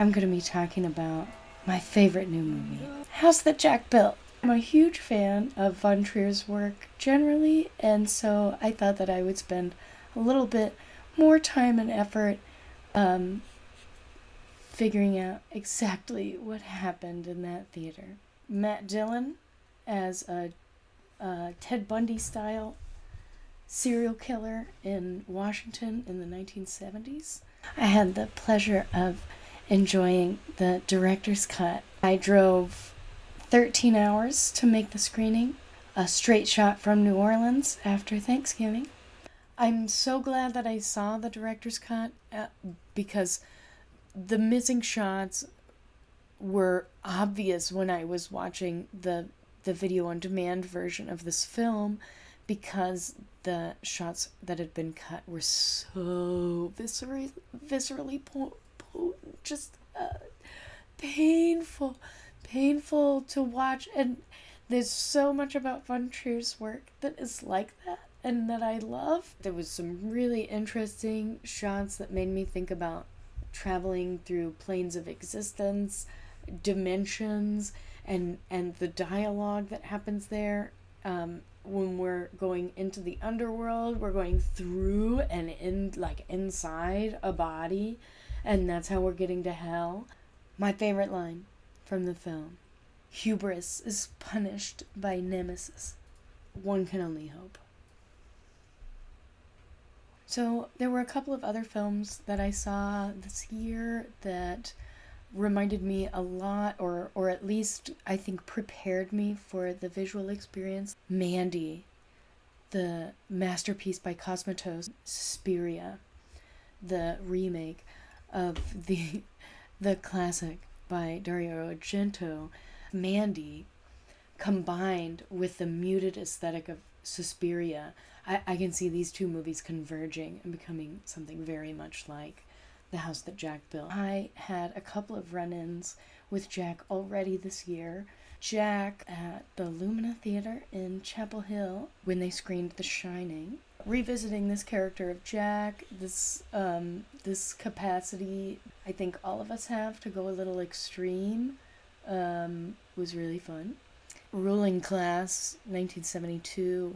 I'm going to be talking about my favorite new movie, House That Jack Built. I'm a huge fan of Von Trier's work generally, and so I thought that I would spend a little bit more time and effort figuring out exactly what happened in that theater. Matt Dillon as a Ted Bundy style serial killer in Washington in the 1970s. I had the pleasure of enjoying the director's cut. I drove 13 hours to make the screening, a straight shot from New Orleans after Thanksgiving. I'm so glad that I saw the director's cut because the missing shots were obvious when I was watching the video on demand version of this film, because the shots that had been cut were so viscerally just painful to watch. And there's so much about Von Trier's work that is like that and that I love. There was some really interesting shots that made me think about traveling through planes of existence, dimensions, and the dialogue that happens there. When we're going into the underworld, we're going through and inside a body, and that's how we're getting to hell. My favorite line from the film: hubris is punished by nemesis. One can only hope. So there were a couple of other films that I saw this year that reminded me a lot, or at least I think prepared me for the visual experience. Mandy, the masterpiece by Cosmatos, Suspiria, the remake of the classic by Dario Argento. Mandy, combined with the muted aesthetic of Suspiria, I can see these two movies converging and becoming something very much like The House That Jack Built. I had a couple of run-ins with Jack already this year. Jack at the Lumina Theater in Chapel Hill when they screened The Shining. Revisiting this character of Jack, this capacity I think all of us have to go a little extreme, was really fun. Ruling Class, 1972,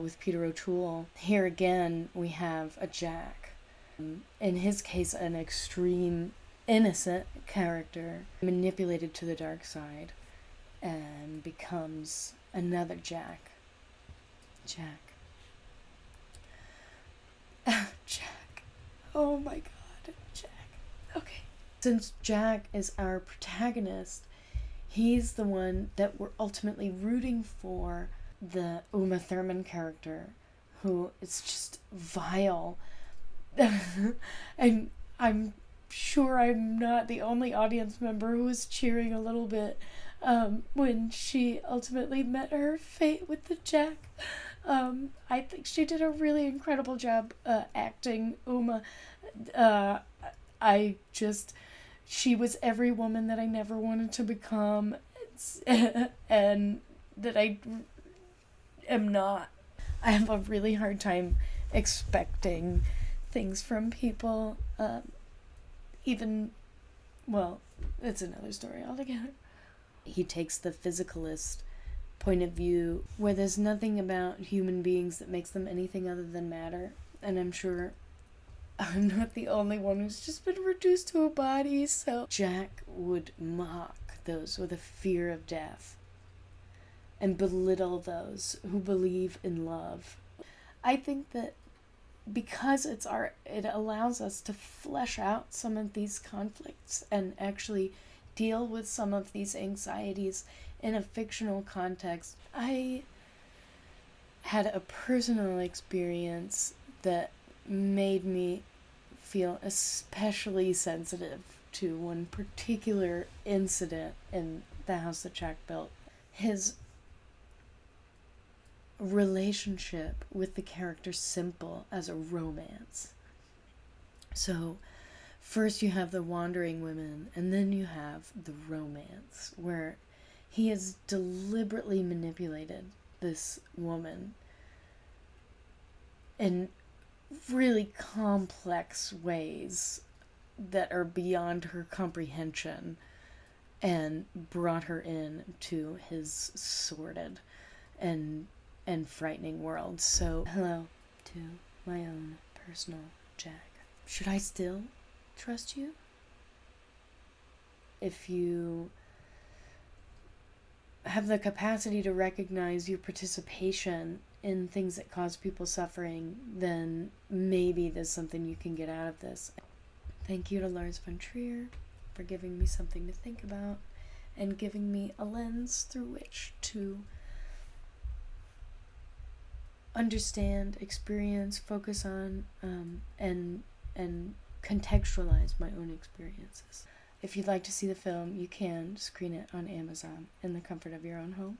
with Peter O'Toole. Here again we have a Jack. In his case, an extreme, innocent character manipulated to the dark side and becomes another Jack. Jack. Oh my god, Jack. Okay. Since Jack is our protagonist, he's the one that we're ultimately rooting for, the Uma Thurman character, who is just vile. And I'm sure I'm not the only audience member who was cheering a little bit when she ultimately met her fate with the Jack. I think she did a really incredible job acting Uma. She was every woman that I never wanted to become, and that I am not. I have a really hard time expecting things from people, it's another story altogether. He takes the physicalist point of view, where there's nothing about human beings that makes them anything other than matter, and I'm sure I'm not the only one who's just been reduced to a body. So Jack would mock those with a fear of death and belittle those who believe in love. I think that because it's art, it allows us to flesh out some of these conflicts and actually deal with some of these anxieties in a fictional context. I had a personal experience that made me feel especially sensitive to one particular incident in The House That Jack Built. His relationship with the character Simple as a romance. So first you have the wandering women, and then you have the romance, where he has deliberately manipulated this woman in really complex ways that are beyond her comprehension and brought her in to his sordid and frightening world. So, hello to my own personal Jack. Should I still trust you? If you have the capacity to recognize your participation in things that cause people suffering, then maybe there's something you can get out of this. Thank you to Lars von Trier for giving me something to think about and giving me a lens through which to understand, experience, focus on, and contextualize my own experiences. If you'd like to see the film, you can screen it on Amazon in the comfort of your own home.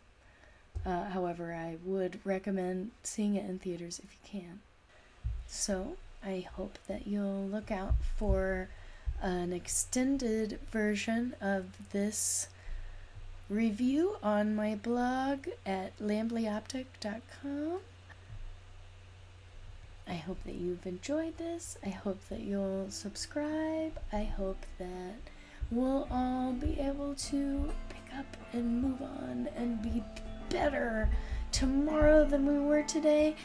However, I would recommend seeing it in theaters if you can. So, I hope that you'll look out for an extended version of this review on my blog at Amblyoptic.com. I hope that you've enjoyed this. I hope that you'll subscribe. I hope that we'll all be able to pick up and move on and be better tomorrow than we were today.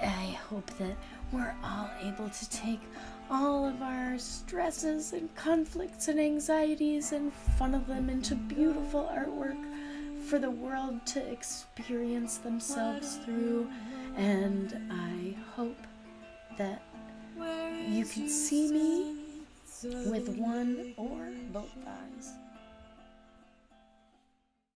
I hope that we're all able to take all of our stresses and conflicts and anxieties and funnel them into beautiful artwork for the world to experience themselves through. And I hope that you can see me with one or both eyes.